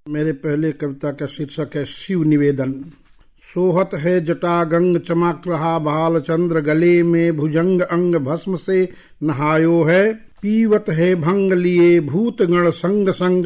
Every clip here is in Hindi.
मेरे पहले कविता का शीर्षक है शिव निवेदन। सोहत है जटा गंग चमक रहा भाल चंद्र, गले में भुजंग अंग भस्म से नहायो है। पीवत है भंग लिए भूत गण संग संग,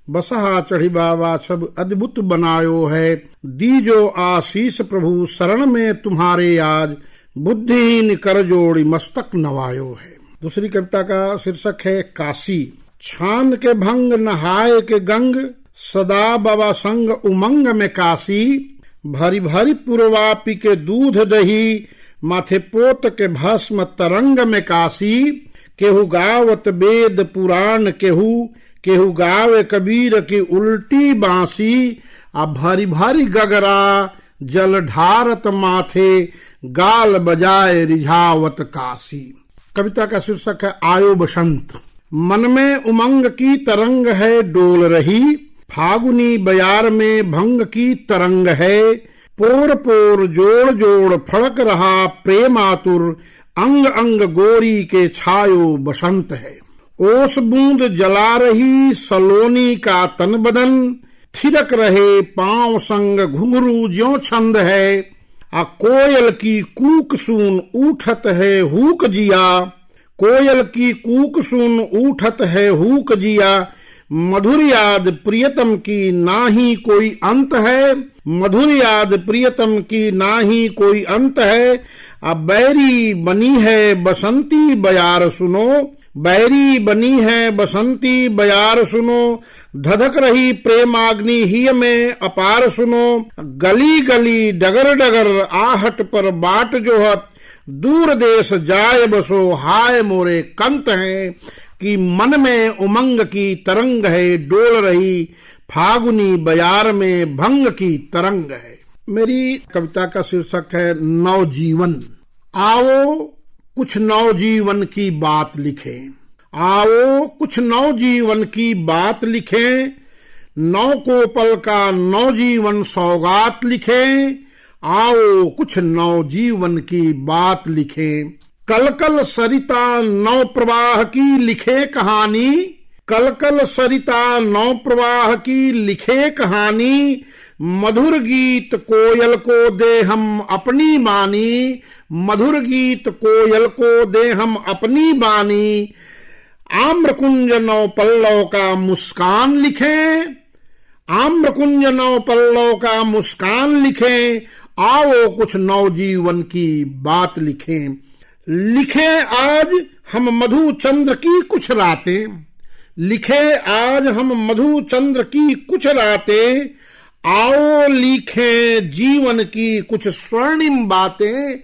बसहा चढ़ी बाबा छब अद्भुत बनायो है। दीजो आशीष प्रभु शरण में तुम्हारे आज, बुद्धिहीन कर जोड़ी मस्तक नवायो है। दूसरी कविता का शीर्षक है काशी। छान के भंग नहाए के गंग, सदा बाबा संग उमंग में काशी। भारी भारी पुरवापी के दूध दही, माथे पोत के भस्म तरंग में काशी। केहू गावत वेद पुराण केहू गावे कबीर की उल्टी बांसी। आ भारी भारी गगरा जल ढारत माथे, गाल बजाए रिझावत काशी। कविता का शीर्षक है आयो बसंत। मन में उमंग की तरंग है डोल रही, फागुनी बयार में भंग की तरंग है। पोर पोर जोड़ जोड़ फड़क रहा प्रेम आतुर, अंग अंग गोरी के छायो बसंत है। ओस बूंद जला रही सलोनी का तन बदन, थिरक रहे पांव संग घुंघरू ज्यों छंद है। आ कोयल की कूक सुन उठत है हुक जिया, कोयल की कूक सुन उठत है हुक जिया। मधुर याद प्रियतम की नाही कोई अंत है, मधुर याद प्रियतम की नाही कोई अंत है। अब बैरी बनी है बसंती बयार सुनो, बैरी बनी है बसंती बयार सुनो। धधक रही प्रेमाग्नि हिय में अपार सुनो, गली गली डगर डगर आहट पर बाट जोहत। दूर देश जाय बसो हाय मोरे कंत हैं, कि मन में उमंग की तरंग है डोल रही, फागुनी बयार में भंग की तरंग है। मेरी कविता का शीर्षक है नवजीवन। आओ कुछ नवजीवन की बात लिखें, आओ कुछ नवजीवन की बात लिखें। नौ को पल का नवजीवन सौगात लिखें, आओ कुछ नवजीवन की बात लिखें। कल कल सरिता नौ प्रवाह की लिखे कहानी, कल कल सरिता नौ प्रवाह की लिखे कहानी। मधुर गीत कोयल को दे हम अपनी बानी, मधुर गीत कोयल को दे हम अपनी बानी। आम्रकुंज नौ पल्लव का मुस्कान लिखें, आम्रकुंज नौ पल्लव का मुस्कान लिखें। आओ कुछ नवजीवन की बात लिखें। लिखे आज हम मधु चंद्र की कुछ रातें, लिखे आज हम मधु चंद्र की कुछ रातें। आओ लिखे जीवन की कुछ स्वर्णिम बातें,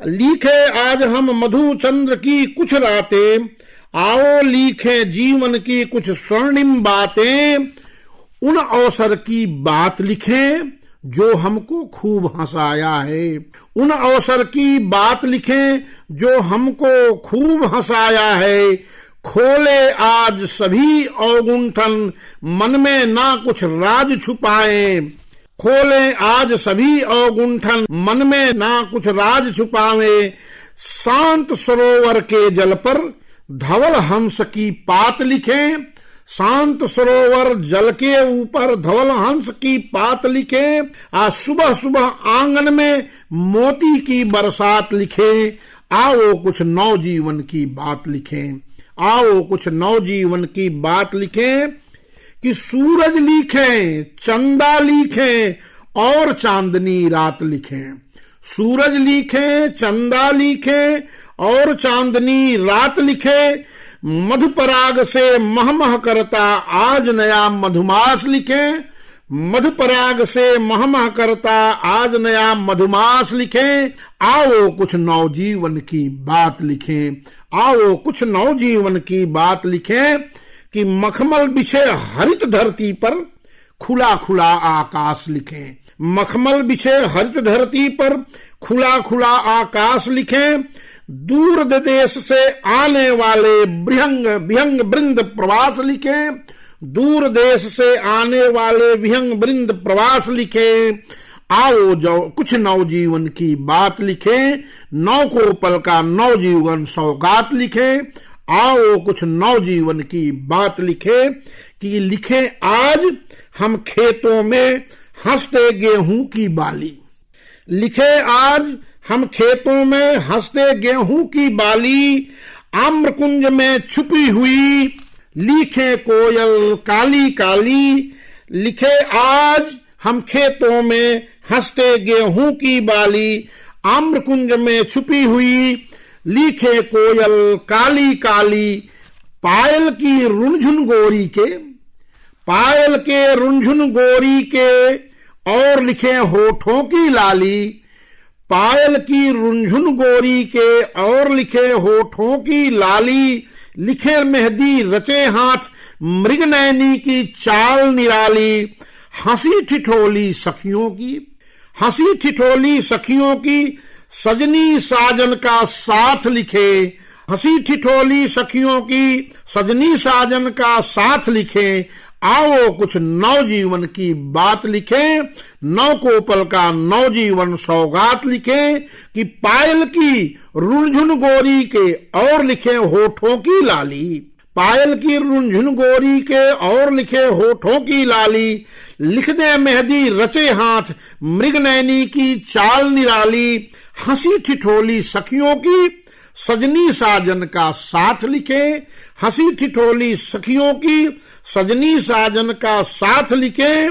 लिखे आज हम मधु चंद्र की कुछ रातें। आओ लिखे जीवन की कुछ स्वर्णिम बातें। उन अवसर की बात लिखें जो हमको खूब हंसाया है, उन अवसर की बात लिखें जो हमको खूब हंसाया है। खोले आज सभी अवगुंठन, मन में ना कुछ राज छुपाए। खोले आज सभी अवगुंठन, मन में ना कुछ राज छुपावे। शांत सरोवर के जल पर धवल हंस की पात लिखें, शांत सरोवर जल के ऊपर धवल हंस की पात लिखे। आज सुबह सुबह आंगन में मोती की बरसात लिखे। आओ कुछ नवजीवन की बात लिखें, आओ कुछ नवजीवन की बात लिखें। कि सूरज लिखें, चंदा लिखें और चांदनी रात लिखें, सूरज लिखें, चंदा लिखें और चांदनी रात लिखें। मधुपराग से महमह करता आज नया मधुमास लिखें, मधुपराग से महमह करता आज नया मधुमास लिखें। आओ कुछ नवजीवन की बात लिखें, आओ कुछ नवजीवन की बात लिखें। कि मखमल बिछे हरित धरती पर खुला खुला आकाश लिखें, मखमल बिछे हरित धरती पर खुला खुला आकाश लिखें। दूर देश से आने वाले विहंग विहंग वृंद प्रवास लिखें, दूर देश से आने वाले विहंग वृंद प्रवास लिखें। आओ जो कुछ नवजीवन की बात लिखें, नौ को पल का नवजीवन सौगात लिखें। आओ कुछ नवजीवन की बात लिखें। कि लिखे आज हम खेतों में हंसते गेहूं की बाली। लिखे आज हम खेतों में हंसते गेहूं की बाली, आम्रकुंज में छुपी हुई लिखे कोयल काली काली। लिखे आज हम खेतों में हंसते गेहूं की बाली, आम्रकुंज में छुपी हुई लिखे कोयल काली काली। पायल की रुनझुन गोरी के, पायल के रुनझुन गोरी के और लिखे होठों की लाली। पायल की रुनझुन गोरी के और लिखे होठों की लाली। लिखे मेहंदी रचे हाथ मृगनयनी की चाल निराली। हंसी ठिठोली सखियों की, हंसी ठिठोली सखियों की सजनी साजन का साथ लिखे। हंसी ठिठोली सखियों की सजनी साजन का साथ लिखे। आओ कुछ नवजीवन की बात लिखे, नवकोपल का नवजीवन सौगात लिखे। कि पायल की रुनझुन गोरी के और लिखे होठों की लाली। पायल की रुनझुन गोरी के और लिखे होठों की लाली। लिख दे मेहंदी रचे हाथ मृगनयनी की चाल निराली। हंसी ठिठोली सखियों की सजनी साजन का साथ लिखे। हंसी ठिठोली सखियों की सजनी साजन का साथ लिखे।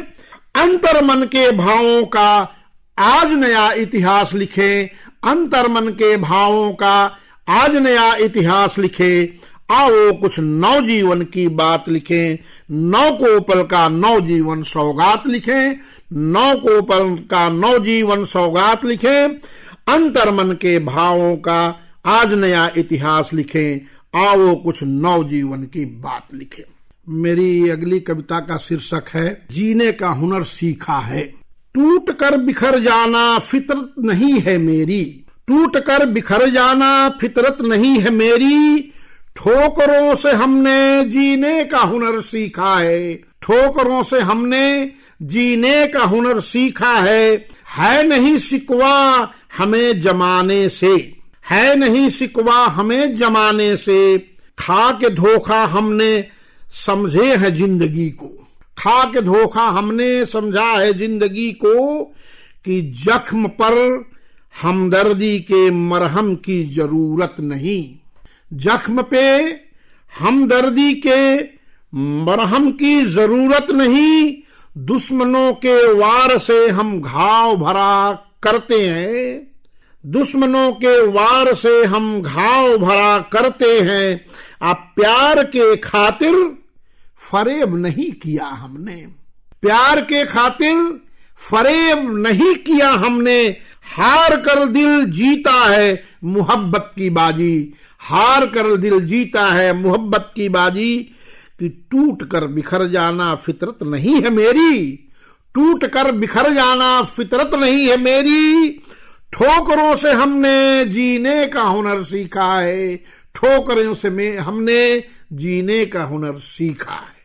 अंतर मन के भावों का आज नया इतिहास लिखे। अंतर मन के भावों का आज नया इतिहास लिखे। आओ कुछ नवजीवन की बात लिखे, नवकोपल का नवजीवन सौगात लिखे। नवकोपल का नवजीवन सौगात लिखे। अंतर मन के भावों का आज नया इतिहास लिखे। आओ कुछ नवजीवन की बात लिखे। मेरी अगली कविता का शीर्षक है जीने का हुनर सीखा है। टूट कर बिखर जाना फितरत नहीं है मेरी। टूट कर बिखर जाना फितरत नहीं है मेरी। ठोकरों से हमने जीने का हुनर सीखा है। ठोकरों से हमने जीने का हुनर सीखा है नहीं सिकवा हमें जमाने से। है नहीं सिकवा हमें जमाने से। खा के धोखा हमने समझे है जिंदगी को। खा के धोखा हमने समझा है जिंदगी को। कि जख्म पर हमदर्दी के मरहम की जरूरत नहीं। जख्म पे हमदर्दी के मरहम की जरूरत नहीं। दुश्मनों के वार से हम घाव भरा करते हैं। दुश्मनों के वार से हम घाव भरा करते हैं। आप प्यार के खातिर फरेब नहीं किया हमने। प्यार के खातिर फरेब नहीं किया हमने। हार कर दिल जीता है मोहब्बत की बाजी। हार कर दिल जीता है मोहब्बत की बाजी। कि टूट कर बिखर जाना फितरत नहीं है मेरी। टूट कर बिखर जाना फितरत नहीं है मेरी। ठोकरों से हमने जीने का हुनर सीखा है। ठोकरों से हमने जीने का हुनर सीखा है।